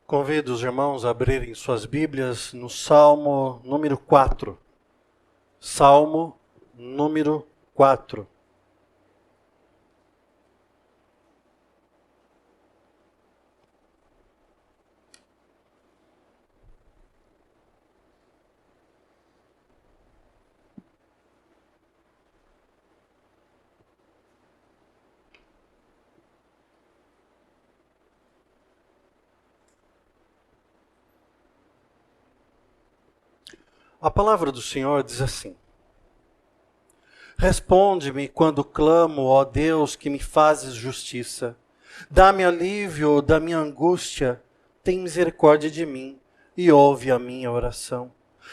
Convido os irmãos a abrirem suas Bíblias no Salmo número 4. Salmo número 4. A palavra do Senhor diz assim: Responde-me quando clamo, ó Deus, que me fazes justiça. Dá-me alívio da minha angústia, tem misericórdia de mim e ouve a minha oração.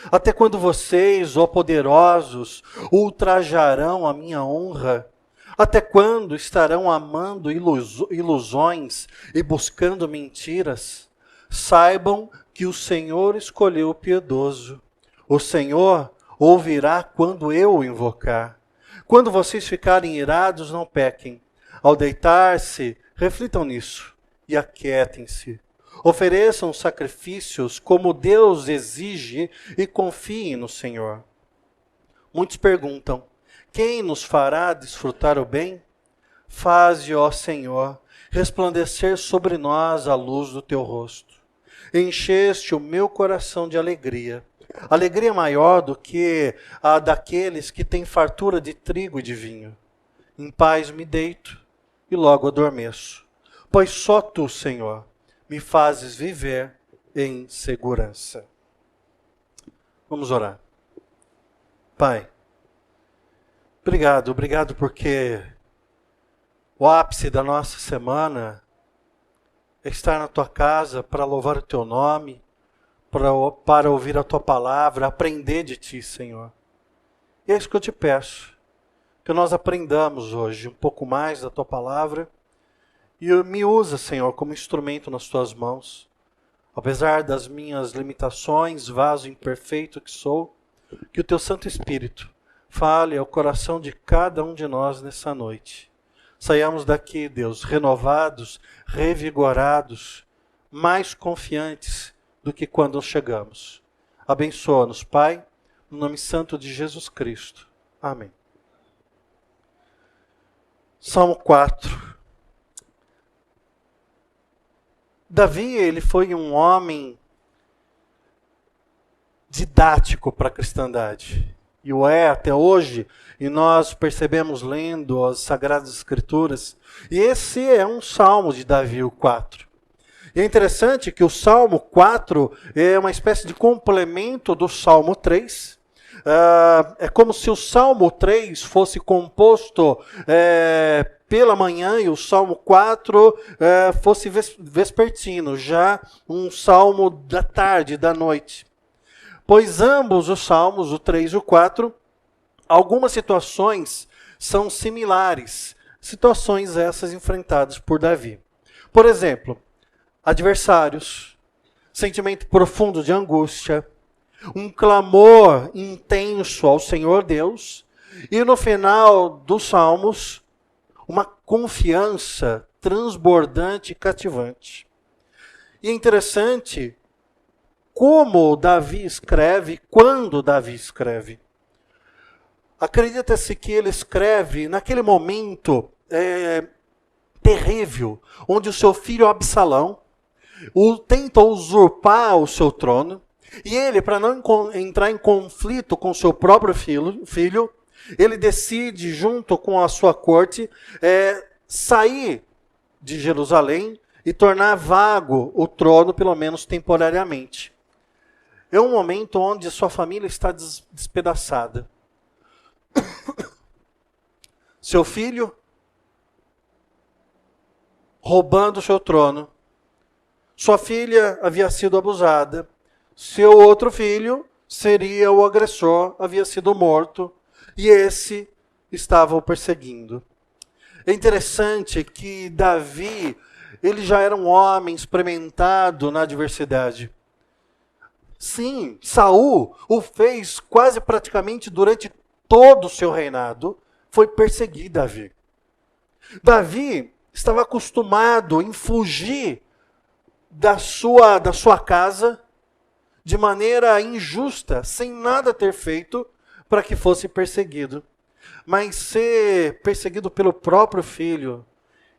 Até quando vocês, ó poderosos, ultrajarão a minha honra? Até quando estarão amando ilusões e buscando mentiras? Saibam que o Senhor escolheu o piedoso. O Senhor ouvirá quando eu o invocar. Quando vocês ficarem irados, não pequem. Ao deitar-se, reflitam nisso e aquietem-se. Ofereçam sacrifícios como Deus exige e confiem no Senhor. Muitos perguntam: quem nos fará desfrutar o bem? Faze, ó Senhor, resplandecer sobre nós a luz do teu rosto. Encheste o meu coração de alegria. Alegria maior do que a daqueles que têm fartura de trigo e de vinho. Em paz me deito e logo adormeço, pois só tu, Senhor, me fazes viver em segurança. Vamos orar. Pai, obrigado porque o ápice da nossa semana é estar na tua casa para louvar o teu nome, para ouvir a tua palavra, aprender de ti, Senhor. E é isso que eu te peço, que nós aprendamos hoje um pouco mais da tua palavra e me usa, Senhor, como instrumento nas tuas mãos. Apesar das minhas limitações, vaso imperfeito que sou, que o teu Santo Espírito fale ao coração de cada um de nós nessa noite. Saiamos daqui, Deus, renovados, revigorados, mais confiantes do que quando chegamos. Abençoa-nos, Pai, no nome santo de Jesus Cristo. Amém. Salmo 4. Davi, ele foi um homem didático para a cristandade. E o é até hoje, e nós percebemos lendo as Sagradas Escrituras. E esse é um salmo de Davi, o 4. E é interessante que o Salmo 4 é uma espécie de complemento do Salmo 3. É como se o Salmo 3 fosse composto pela manhã e o Salmo 4 fosse vespertino, já um salmo da tarde, da noite. Pois ambos os salmos, o 3 e o 4, algumas situações são similares. Situações essas enfrentadas por Davi. Por exemplo, adversários, sentimento profundo de angústia, um clamor intenso ao Senhor Deus, e no final dos Salmos, uma confiança transbordante e cativante. E é interessante como Davi escreve, quando Davi escreve. Acredita-se que ele escreve naquele momento terrível, onde o seu filho Absalão tenta usurpar o seu trono, e ele, para não entrar em conflito com seu próprio filho, ele decide, junto com a sua corte, sair de Jerusalém e tornar vago o trono, pelo menos temporariamente. É um momento onde sua família está despedaçada. Seu filho roubando o seu trono. Sua filha havia sido abusada. Seu outro filho seria o agressor, havia sido morto. E esse estava o perseguindo. É interessante que Davi, ele já era um homem experimentado na adversidade. Sim, Saul o fez quase praticamente durante todo o seu reinado. Foi perseguir Davi. Davi estava acostumado em fugir da sua casa de maneira injusta, sem nada ter feito para que fosse perseguido. Mas ser perseguido pelo próprio filho,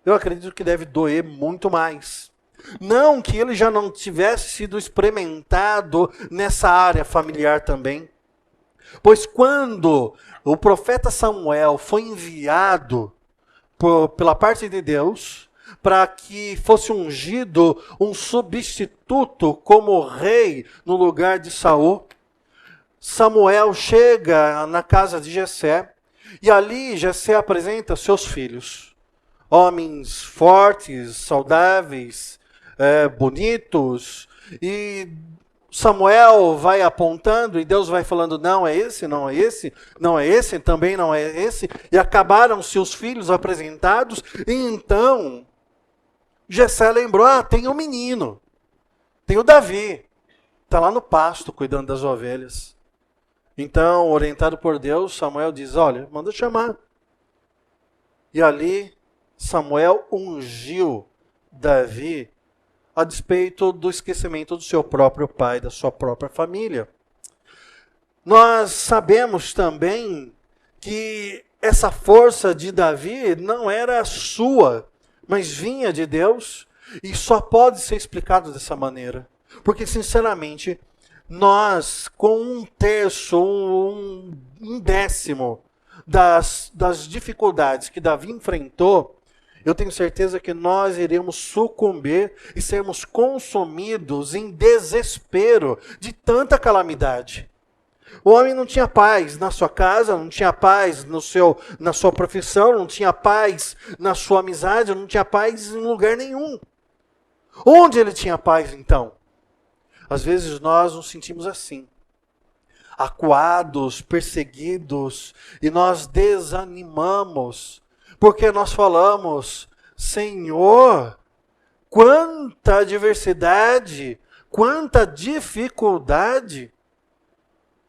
eu acredito que deve doer muito mais. Não que ele já não tivesse sido experimentado nessa área familiar também. Pois quando o profeta Samuel foi enviado pela parte de Deus para que fosse ungido um substituto como rei no lugar de Saul, Samuel chega na casa de Jessé e ali Jessé apresenta seus filhos. Homens fortes, saudáveis, bonitos, e Samuel vai apontando e Deus vai falando, não é esse, não é esse, não é esse, também não é esse, e acabaram seus filhos apresentados, e então Jessé lembrou, tem um menino, tem o Davi, está lá no pasto cuidando das ovelhas. Então, orientado por Deus, Samuel diz, olha, manda chamar. E ali Samuel ungiu Davi a despeito do esquecimento do seu próprio pai, da sua própria família. Nós sabemos também que essa força de Davi não era sua, mas vinha de Deus, e só pode ser explicado dessa maneira. Porque, sinceramente, nós, com 1/3, um décimo das dificuldades que Davi enfrentou, eu tenho certeza que nós iremos sucumbir e sermos consumidos em desespero de tanta calamidade. O homem não tinha paz na sua casa, não tinha paz na sua profissão, não tinha paz na sua amizade, não tinha paz em lugar nenhum. Onde ele tinha paz então? Às vezes nós nos sentimos assim, acuados, perseguidos, e nós desanimamos. Porque nós falamos, Senhor, quanta adversidade, quanta dificuldade.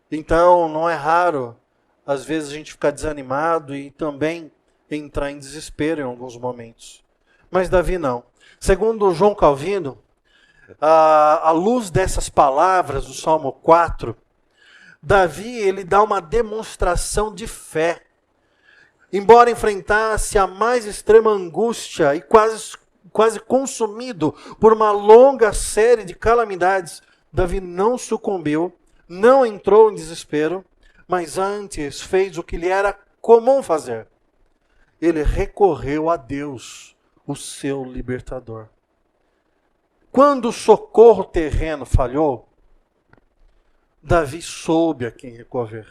Então, não é raro, às vezes, a gente ficar desanimado e também entrar em desespero em alguns momentos. Mas Davi não. Segundo João Calvino, à luz dessas palavras do Salmo 4, Davi ele dá uma demonstração de fé. Embora enfrentasse a mais extrema angústia e quase consumido por uma longa série de calamidades, Davi não sucumbiu, não entrou em desespero, mas antes fez o que lhe era comum fazer. Ele recorreu a Deus, o seu libertador. Quando o socorro terreno falhou, Davi soube a quem recorrer.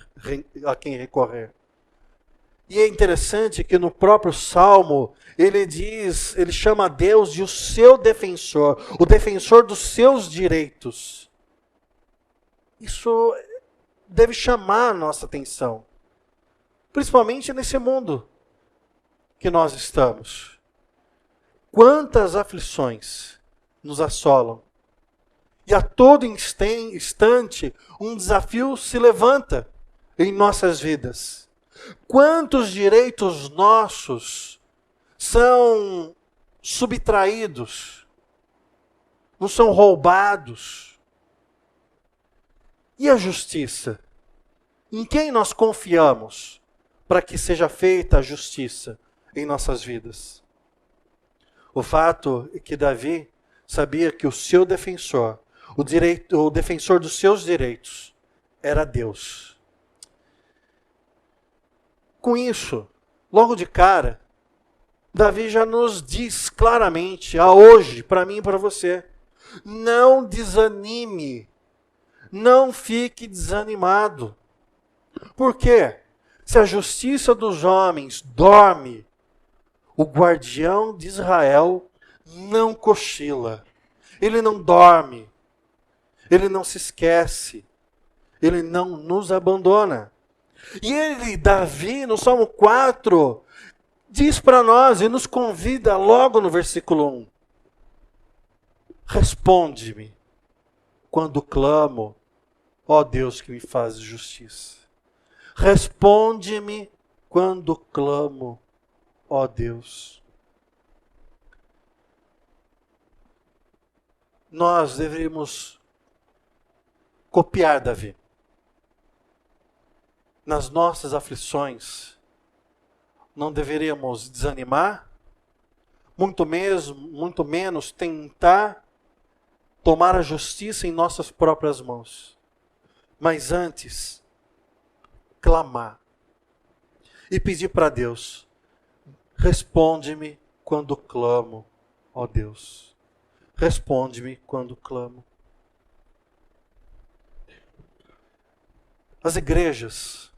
E é interessante que no próprio Salmo, ele chama a Deus de o seu defensor, o defensor dos seus direitos. Isso deve chamar a nossa atenção, principalmente nesse mundo que nós estamos. Quantas aflições nos assolam. E a todo instante, um desafio se levanta em nossas vidas. Quantos direitos nossos são subtraídos, não são roubados? E a justiça? Em quem nós confiamos para que seja feita a justiça em nossas vidas? O fato é que Davi sabia que o seu defensor, o defensor dos seus direitos, era Deus. Com isso, logo de cara, Davi já nos diz claramente, hoje, para mim e para você, não desanime, não fique desanimado. Por quê? Se a justiça dos homens dorme, o guardião de Israel não cochila, ele não dorme, ele não se esquece, ele não nos abandona. E ele, Davi, no Salmo 4, diz para nós e nos convida logo no versículo 1. Responde-me quando clamo, ó Deus que me faz justiça. Responde-me quando clamo, ó Deus. nós deveríamos copiar Davi. Nas nossas aflições, não deveríamos desanimar, muito menos tentar tomar a justiça em nossas próprias mãos, mas antes clamar e pedir para Deus: responde-me quando clamo, ó Deus. Responde-me quando clamo. As igrejas,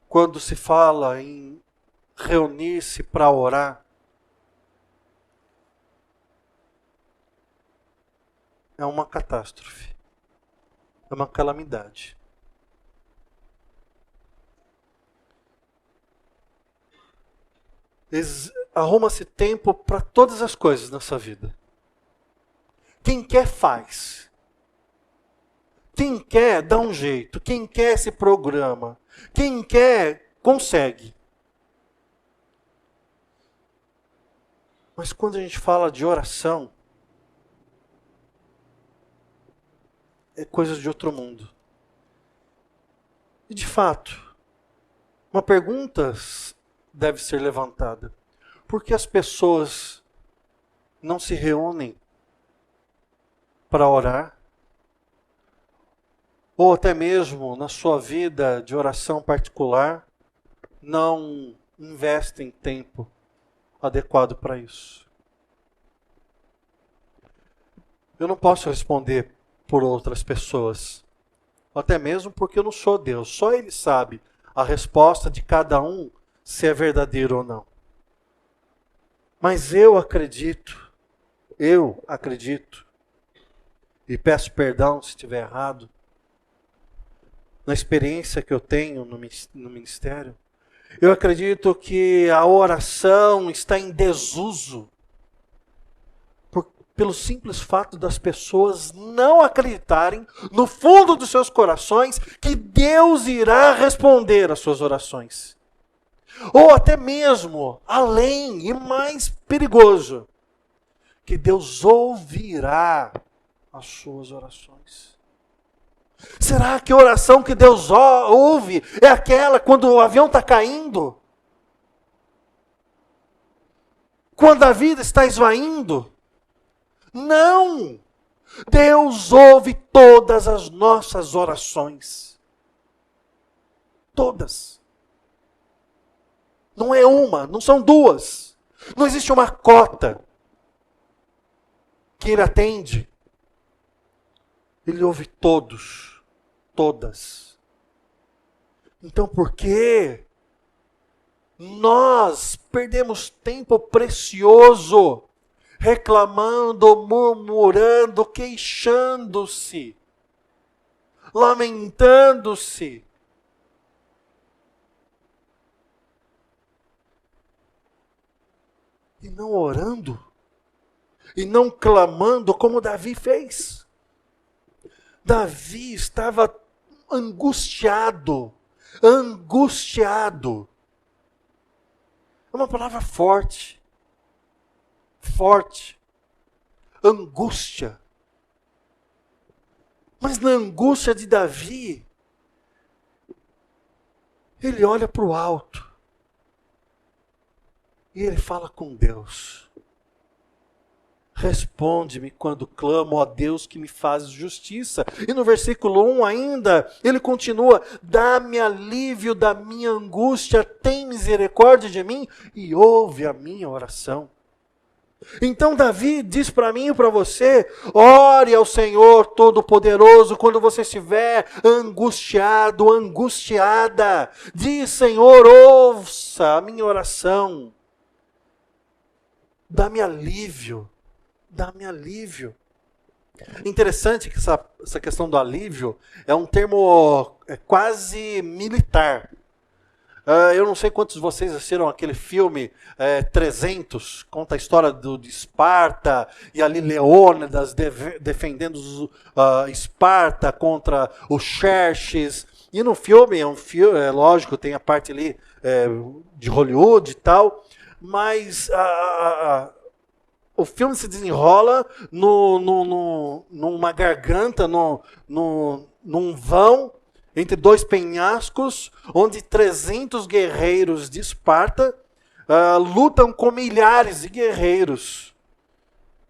quando se fala em reunir-se para orar, é uma catástrofe, é uma calamidade. Arruma-se tempo para todas as coisas nessa vida. Quem quer faz. Quem quer dá um jeito. Quem quer se programa. Quem quer consegue. Mas quando a gente fala de oração, é coisa de outro mundo. E de fato, uma pergunta deve ser levantada. Por que as pessoas não se reúnem para orar? Ou até mesmo na sua vida de oração particular, não investem tempo adequado para isso? Eu não posso responder por outras pessoas, até mesmo porque eu não sou Deus. Só Ele sabe a resposta de cada um, se é verdadeiro ou não. Mas eu acredito, e peço perdão se estiver errado, na experiência que eu tenho no ministério, eu acredito que a oração está em desuso pelo simples fato das pessoas não acreditarem no fundo dos seus corações que Deus irá responder às suas orações. Ou até mesmo, além e mais perigoso, que Deus ouvirá as suas orações. Será que a oração que Deus ouve é aquela quando o avião está caindo? Quando a vida está esvaindo? Não! Deus ouve todas as nossas orações. Todas. Não é uma, não são duas. Não existe uma cota que Ele atende. Ele ouve todos, todas. Então por que nós perdemos tempo precioso reclamando, murmurando, queixando-se, lamentando-se? E não orando, e não clamando como Davi fez. Davi estava angustiado. É uma palavra forte. Forte. Angústia. Mas na angústia de Davi, ele olha para o alto. E ele fala com Deus. Responde-me quando clamo, ó Deus, que me fazes justiça. E no versículo 1 ainda, ele continua: dá-me alívio da minha angústia, tem misericórdia de mim e ouve a minha oração. Então Davi diz para mim e para você: ore ao Senhor Todo-Poderoso quando você estiver angustiado, angustiada. Diz: Senhor, ouça a minha oração. Dá-me alívio. Dá-me alívio. Interessante que essa questão do alívio é um termo quase militar. Eu não sei quantos de vocês assistiram aquele filme 300, conta a história de Esparta, e ali Leônidas defendendo Esparta contra os Xerxes. E no filme, lógico, tem a parte ali de Hollywood e tal, mas o filme se desenrola numa garganta, num vão, entre dois penhascos, onde 300 guerreiros de Esparta lutam com milhares de guerreiros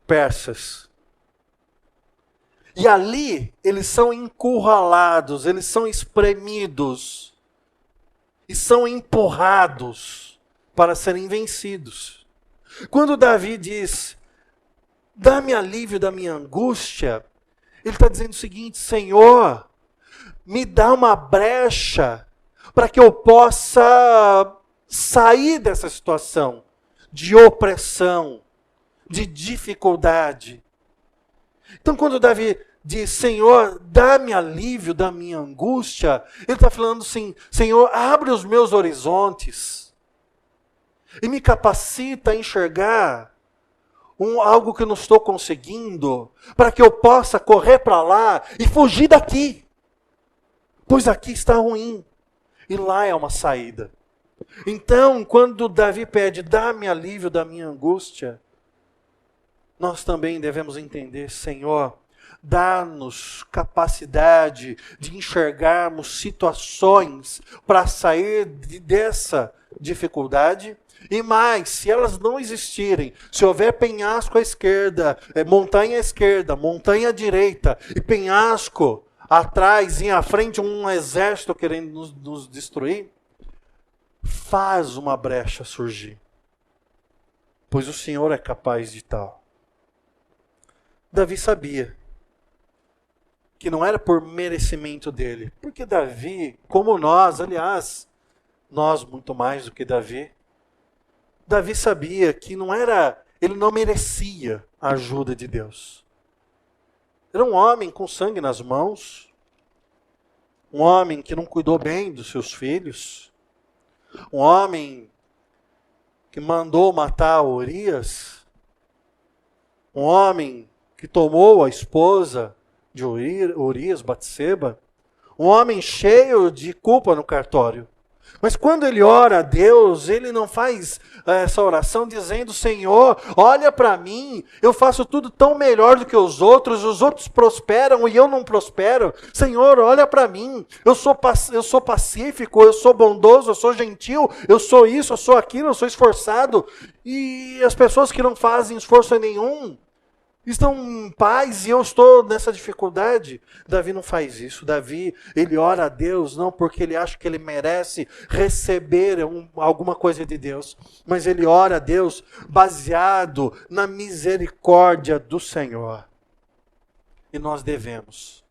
persas. E ali eles são encurralados, eles são espremidos e são empurrados para serem vencidos. Quando Davi diz, dá-me alívio da minha angústia, ele está dizendo o seguinte, Senhor, me dá uma brecha para que eu possa sair dessa situação de opressão, de dificuldade. Então quando Davi diz, Senhor, dá-me alívio da minha angústia, ele está falando assim, Senhor, abre os meus horizontes e me capacita a enxergar algo que eu não estou conseguindo, para que eu possa correr para lá e fugir daqui. Pois aqui está ruim, e lá é uma saída. Então, quando Davi pede, dá-me alívio da minha angústia, nós também devemos entender, Senhor, dá-nos capacidade de enxergarmos situações para sair dessa dificuldade. E mais, se elas não existirem, se houver penhasco à esquerda, montanha à esquerda, montanha à direita, e penhasco atrás e à frente um exército querendo nos destruir, faz uma brecha surgir. Pois o Senhor é capaz de tal. Davi sabia que não era por merecimento dele, porque Davi, como nós, aliás, nós muito mais do que Davi sabia que ele não merecia a ajuda de Deus. Era um homem com sangue nas mãos, um homem que não cuidou bem dos seus filhos, um homem que mandou matar Urias, um homem que tomou a esposa de Urias, Batseba, um homem cheio de culpa no cartório. Mas quando ele ora a Deus, ele não faz essa oração dizendo, Senhor, olha para mim, eu faço tudo tão melhor do que os outros prosperam e eu não prospero. Senhor, olha para mim, eu sou pacífico, eu sou bondoso, eu sou gentil, eu sou isso, eu sou aquilo, eu sou esforçado. E as pessoas que não fazem esforço nenhum, estão em paz e eu estou nessa dificuldade. Davi não faz isso. Davi, ele ora a Deus, não porque ele acha que ele merece receber alguma coisa de Deus, mas ele ora a Deus baseado na misericórdia do Senhor. E nós devemos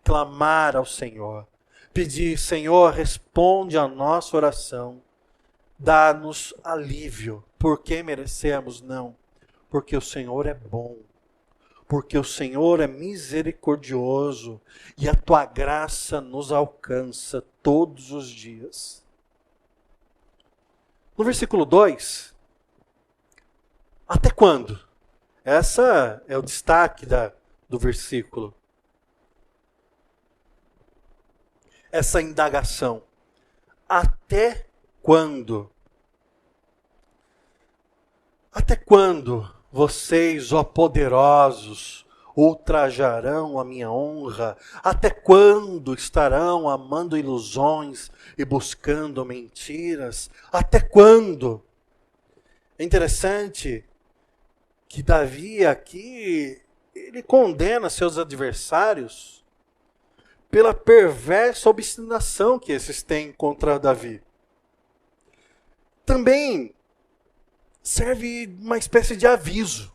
clamar ao Senhor, pedir, Senhor, responde a nossa oração, dá-nos alívio. Porque merecemos? Não, porque o Senhor é bom. Porque o Senhor é misericordioso e a tua graça nos alcança todos os dias. No versículo 2, até quando? Essa é o destaque do versículo. Essa indagação. Até quando? Até quando vocês, ó poderosos, ultrajarão a minha honra? Até quando estarão amando ilusões e buscando mentiras? Até quando? É interessante que Davi aqui, ele condena seus adversários pela perversa obstinação que esses têm contra Davi. Também serve uma espécie de aviso.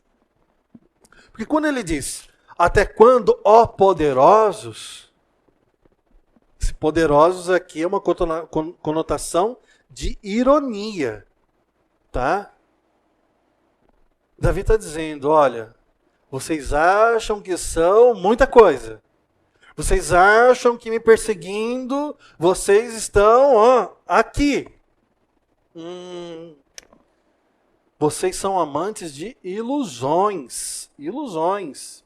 Porque quando ele diz, até quando, ó poderosos, esse poderosos aqui é uma conotação de ironia, tá? Davi está dizendo, olha, vocês acham que são muita coisa. Vocês acham que me perseguindo, vocês estão, aqui. Vocês são amantes de ilusões. Ilusões.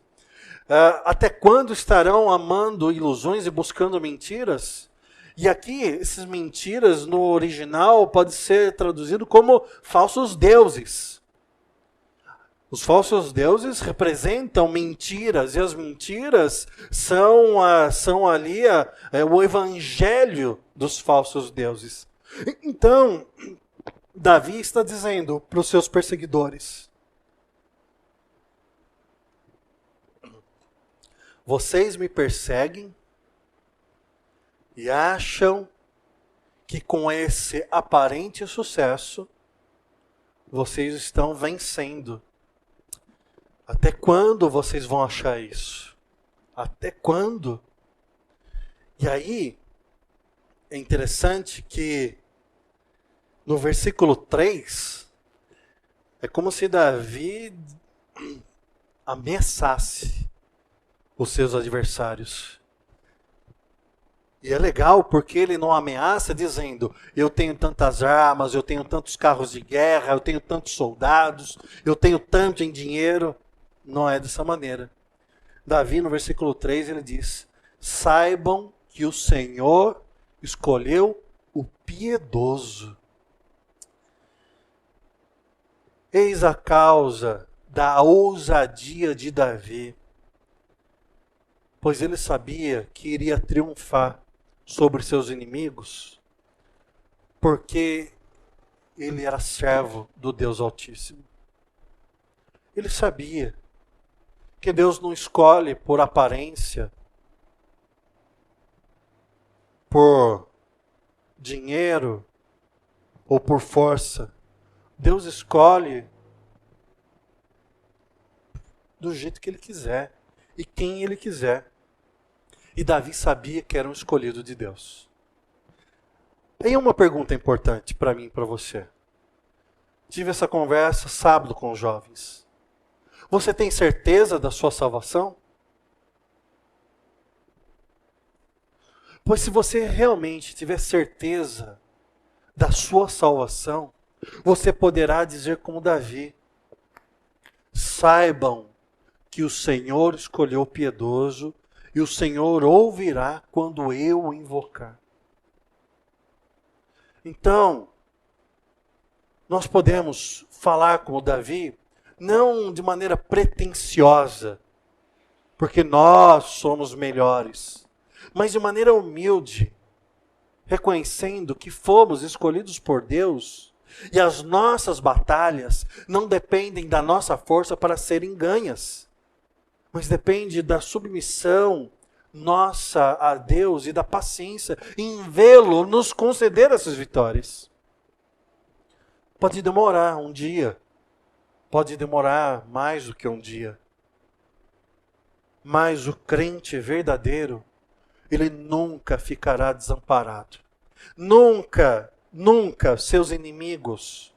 Até quando estarão amando ilusões e buscando mentiras? E aqui, essas mentiras no original pode ser traduzido como falsos deuses. Os falsos deuses representam mentiras, e as mentiras são ali o evangelho dos falsos deuses. Então, Davi está dizendo para os seus perseguidores: vocês me perseguem e acham que com esse aparente sucesso vocês estão vencendo. Até quando vocês vão achar isso? Até quando? E aí, é interessante que no versículo 3, é como se Davi ameaçasse os seus adversários. E é legal porque ele não ameaça dizendo: eu tenho tantas armas, eu tenho tantos carros de guerra, eu tenho tantos soldados, eu tenho tanto em dinheiro. Não é dessa maneira. Davi, no versículo 3, ele diz: saibam que o Senhor escolheu o piedoso. Eis a causa da ousadia de Davi, pois ele sabia que iria triunfar sobre seus inimigos, porque ele era servo do Deus Altíssimo. Ele sabia que Deus não escolhe por aparência, por dinheiro ou por força. Deus escolhe do jeito que Ele quiser e quem Ele quiser. E Davi sabia que era um escolhido de Deus. Tem uma pergunta importante para mim e para você. Tive essa conversa sábado com os jovens. Você tem certeza da sua salvação? Pois se você realmente tiver certeza da sua salvação, você poderá dizer como Davi: saibam que o Senhor escolheu o piedoso e o Senhor ouvirá quando eu o invocar. Então, nós podemos falar como Davi, não de maneira pretensiosa, porque nós somos melhores, mas de maneira humilde, reconhecendo que fomos escolhidos por Deus e as nossas batalhas não dependem da nossa força para serem ganhas, mas depende da submissão nossa a Deus e da paciência em vê-lo nos conceder essas vitórias. Pode demorar um dia, pode demorar mais do que um dia, mas o crente verdadeiro, ele nunca ficará desamparado. Nunca seus inimigos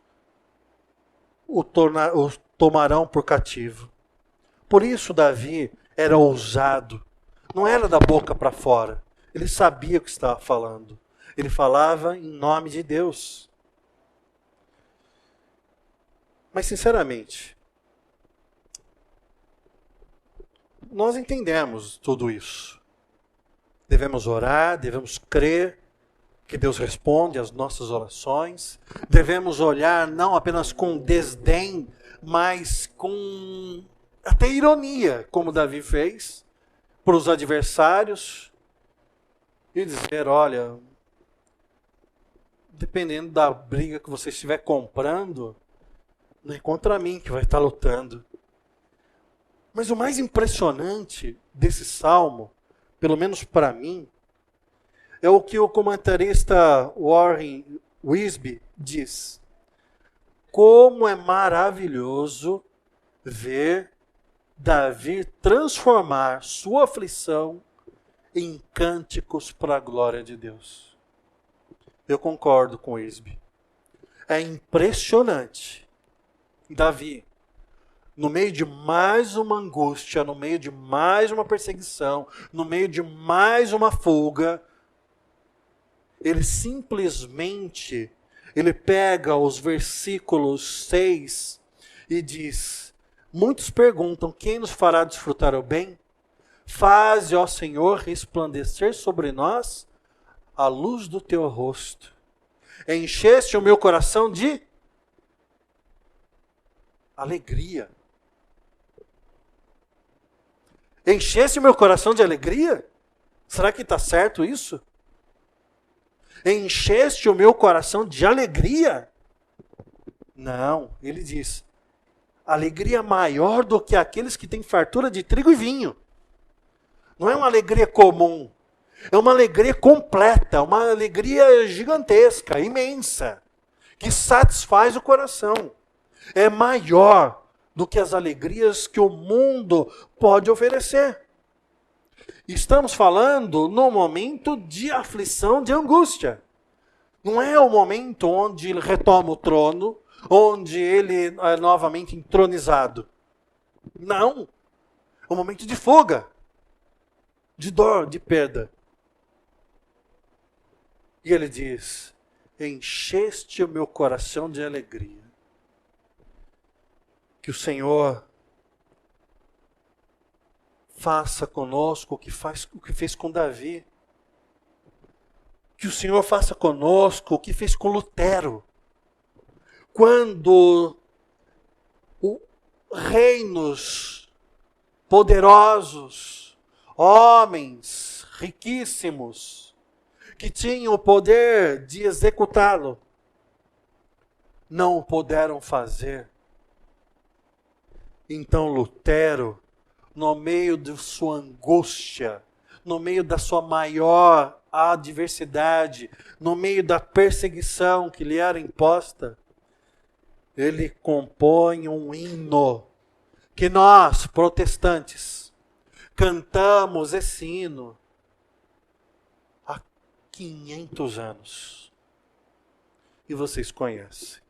o tomarão por cativo. Por isso Davi era ousado. Não era da boca para fora. Ele sabia o que estava falando. Ele falava em nome de Deus. Mas sinceramente, nós entendemos tudo isso. Devemos orar, devemos crer que Deus responde às nossas orações. Devemos olhar não apenas com desdém, mas com até ironia, como Davi fez, para os adversários. E dizer: olha, dependendo da briga que você estiver comprando, não é contra mim que vai estar lutando. Mas o mais impressionante desse salmo, pelo menos para mim, é o que o comentarista Warren Wiersbe diz. Como é maravilhoso ver Davi transformar sua aflição em cânticos para a glória de Deus. Eu concordo com Wiersbe. É impressionante. Davi, no meio de mais uma angústia, no meio de mais uma perseguição, no meio de mais uma fuga, ele simplesmente, ele pega os versículos 6 e diz: muitos perguntam, quem nos fará desfrutar o bem? Faze, ó Senhor, resplandecer sobre nós a luz do teu rosto. Encheste o meu coração de alegria Encheste o meu coração de alegria? Será que está certo isso? Encheste o meu coração de alegria? Não, ele diz, alegria maior do que aqueles que têm fartura de trigo e vinho. Não é uma alegria comum, é uma alegria completa, uma alegria gigantesca, imensa, que satisfaz o coração. É maior do que as alegrias que o mundo pode oferecer. Estamos falando no momento de aflição, de angústia. Não é o momento onde ele retoma o trono, onde ele é novamente entronizado. Não. É um momento de fuga, de dor, de perda. E ele diz, encheste o meu coração de alegria. Que o Senhor faça conosco o que fez com Davi. Que o Senhor faça conosco o que fez com Lutero. Quando reinos poderosos, homens riquíssimos, que tinham o poder de executá-lo, não o puderam fazer. Então Lutero, no meio de sua angústia, no meio da sua maior adversidade, no meio da perseguição que lhe era imposta, ele compõe um hino que nós, protestantes, cantamos esse hino há 500 anos. E vocês conhecem.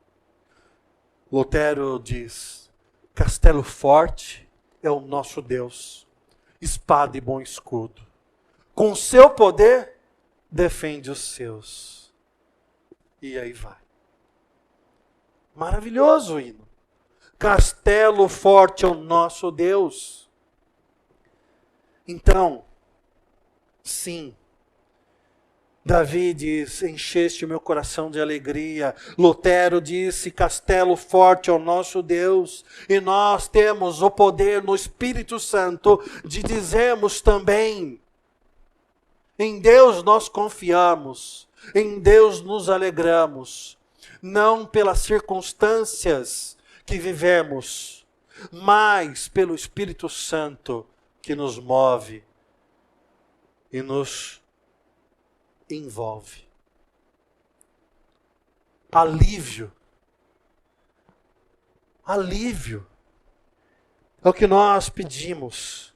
Lutero diz, castelo forte é o nosso Deus, espada e bom escudo. Com seu poder, defende os seus. E aí vai. Maravilhoso o hino. Castelo forte é o nosso Deus. Então, sim, Davi diz, encheste o meu coração de alegria. Lutero disse, castelo forte é o nosso Deus. E nós temos o poder no Espírito Santo de dizermos também, em Deus nós confiamos, em Deus nos alegramos, não pelas circunstâncias que vivemos, mas pelo Espírito Santo que nos move e nos envolve. Alívio. Alívio é o que nós pedimos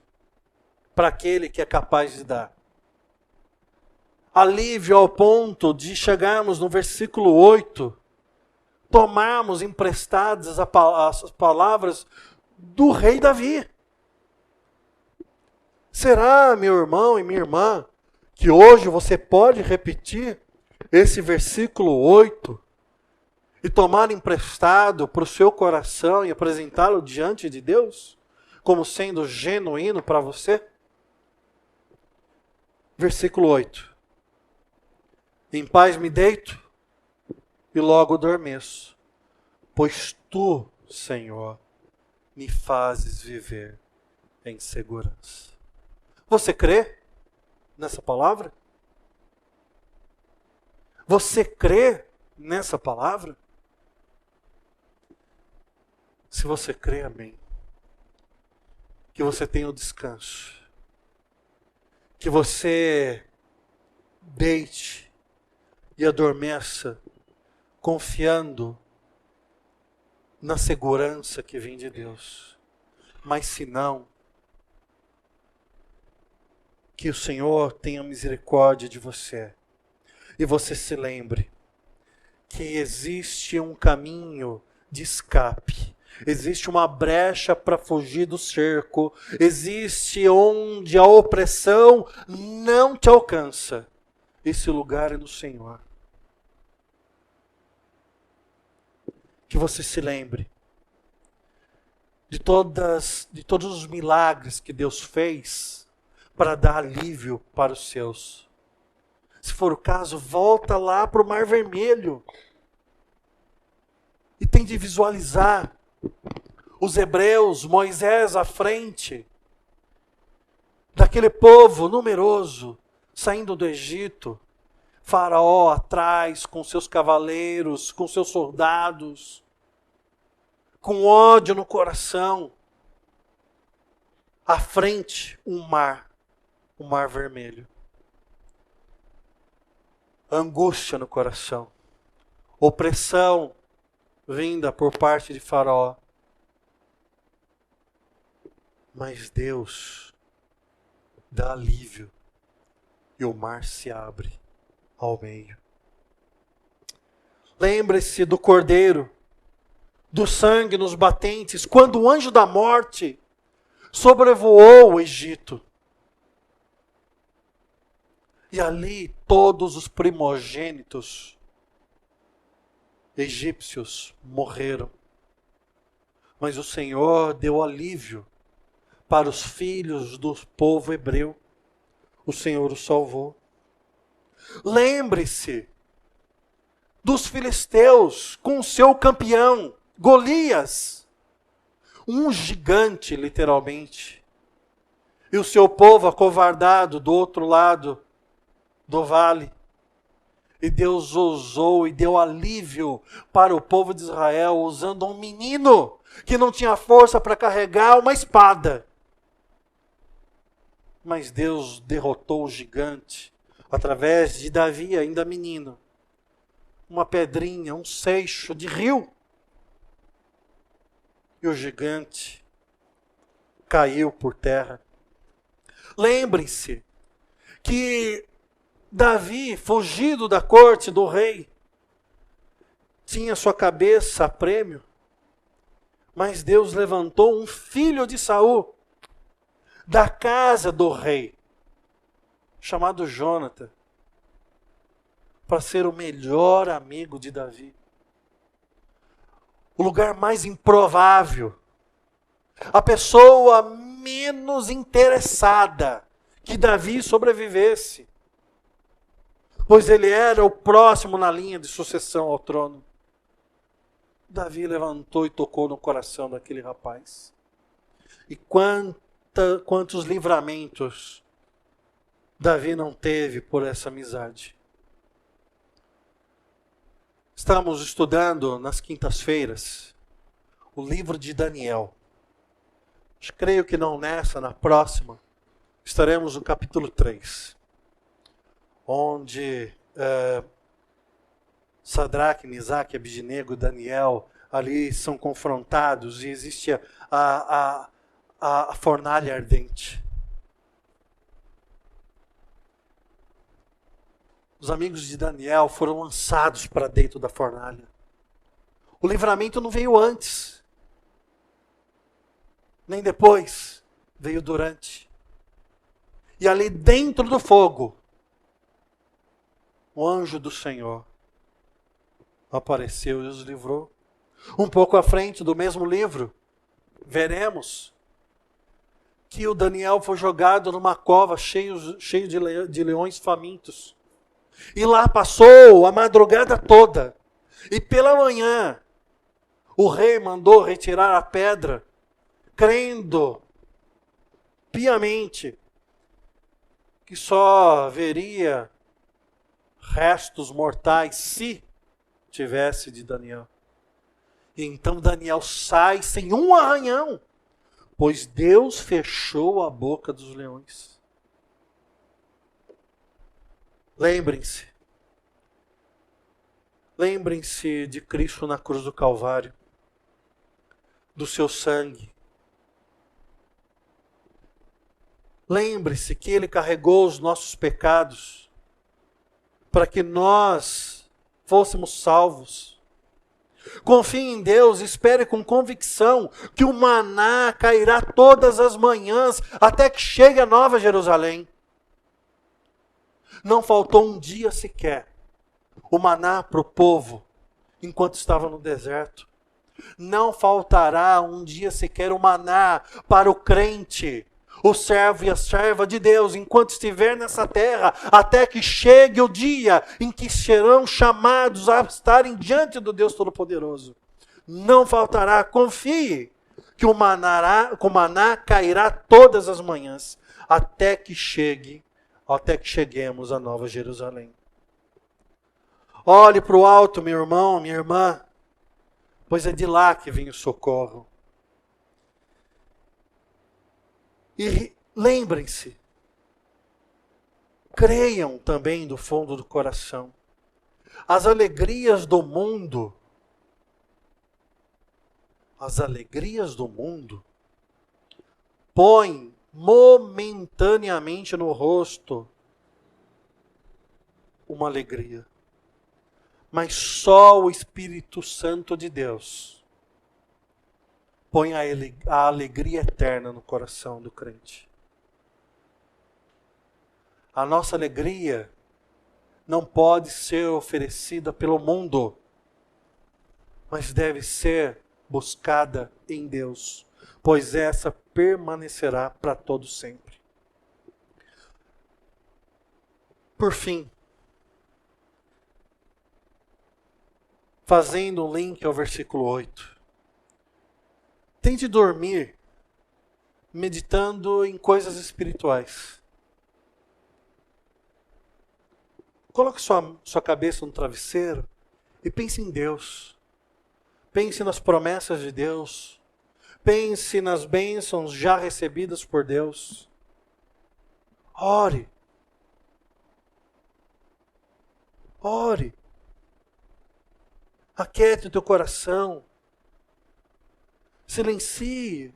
para aquele que é capaz de dar. Alívio ao ponto de chegarmos no versículo 8, tomarmos emprestadas as palavras do rei Davi. Será, meu irmão e minha irmã, que hoje você pode repetir esse versículo 8 e tomar emprestado para o seu coração e apresentá-lo diante de Deus como sendo genuíno para você? Versículo 8. Em paz me deito e logo adormeço, pois tu, Senhor, me fazes viver em segurança. Você crê nessa palavra? Você crê nessa palavra? Se você crê, amém. Que você tenha o descanso. Que você deite e adormeça confiando na segurança que vem de Deus. Mas se não, que o Senhor tenha misericórdia de você. E você se lembre que existe um caminho de escape. Existe uma brecha para fugir do cerco. Existe onde a opressão não te alcança. Esse lugar é do Senhor. Que você se lembre de todos os milagres que Deus fez para dar alívio para os seus. Se for o caso, volta lá para o Mar Vermelho e tente visualizar os hebreus, Moisés à frente, daquele povo numeroso saindo do Egito. Faraó atrás com seus cavaleiros, com seus soldados, com ódio no coração. À frente, o mar vermelho. Angústia no coração. Opressão vinda por parte de Faraó. Mas Deus dá alívio e o mar se abre ao meio. Lembre-se do cordeiro, do sangue nos batentes, quando o anjo da morte sobrevoou o Egito. E ali todos os primogênitos egípcios morreram. Mas o Senhor deu alívio para os filhos do povo hebreu. O Senhor os salvou. Lembre-se dos filisteus com seu campeão, Golias. Um gigante, literalmente. E o seu povo acovardado do outro lado do vale. E Deus usou e deu alívio para o povo de Israel, usando um menino que não tinha força para carregar uma espada. Mas Deus derrotou o gigante através de Davi, ainda menino. Uma pedrinha, um seixo de rio. E o gigante caiu por terra. Lembrem-se que Davi, fugido da corte do rei, tinha sua cabeça a prêmio, mas Deus levantou um filho de Saul, da casa do rei, chamado Jônatan, para ser o melhor amigo de Davi. O lugar mais improvável, a pessoa menos interessada que Davi sobrevivesse, pois ele era o próximo na linha de sucessão ao trono. Davi levantou e tocou no coração daquele rapaz. E quantos livramentos Davi não teve por essa amizade. Estamos estudando nas quintas-feiras o livro de Daniel. Creio que não nessa, na próxima, estaremos no capítulo 3. Onde Sadraque, Misaque, Abidnego e Daniel ali são confrontados e existe a fornalha ardente. Os amigos de Daniel foram lançados para dentro da fornalha. O livramento não veio antes, nem depois, veio durante. E ali dentro do fogo, o anjo do Senhor apareceu e os livrou. Um pouco à frente do mesmo livro, veremos que o Daniel foi jogado numa cova cheio de leões famintos. E lá passou a madrugada toda. E pela manhã, o rei mandou retirar a pedra, crendo piamente que só veria restos mortais se tivesse de Daniel. E então Daniel sai sem um arranhão, pois Deus fechou a boca dos leões. Lembrem-se de Cristo na cruz do Calvário, do seu sangue. Lembre-se que Ele carregou os nossos pecados para que nós fôssemos salvos. Confie em Deus, espere com convicção que o maná cairá todas as manhãs até que chegue a Nova Jerusalém. Não faltou um dia sequer o maná para o povo enquanto estava no deserto. Não faltará um dia sequer o maná para o crente, o servo e a serva de Deus, enquanto estiver nessa terra, até que chegue o dia em que serão chamados a estarem diante do Deus Todo-Poderoso. Não faltará, confie que o maná cairá todas as manhãs, até que cheguemos à Nova Jerusalém. Olhe para o alto, meu irmão, minha irmã, pois é de lá que vem o socorro. E lembrem-se, creiam também do fundo do coração. As alegrias do mundo põem momentaneamente no rosto uma alegria. Mas só o Espírito Santo de Deus põe a alegria eterna no coração do crente. A nossa alegria não pode ser oferecida pelo mundo, mas deve ser buscada em Deus, pois essa permanecerá para todo sempre. Por fim, fazendo um link ao versículo 8. Tente dormir meditando em coisas espirituais. Coloque sua cabeça no travesseiro e pense em Deus. Pense nas promessas de Deus. Pense nas bênçãos já recebidas por Deus. Ore. Ore. Aquiete o teu coração. Silencie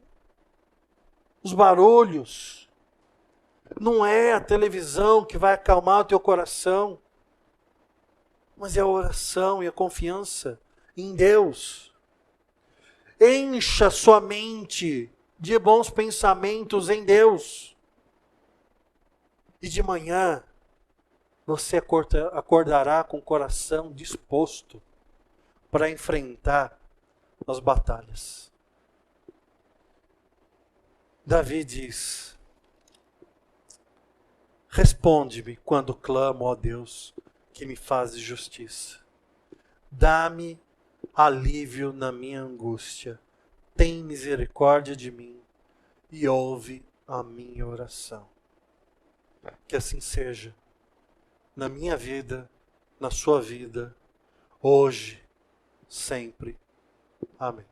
os barulhos. Não é a televisão que vai acalmar o teu coração, mas é a oração e a confiança em Deus. Encha sua mente de bons pensamentos em Deus. E de manhã você acordará com o coração disposto para enfrentar as batalhas. Davi diz: responde-me quando clamo, ó Deus, que me fazes justiça. Dá-me alívio na minha angústia. Tem misericórdia de mim e ouve a minha oração. Que assim seja na minha vida, na sua vida, hoje, sempre. Amém.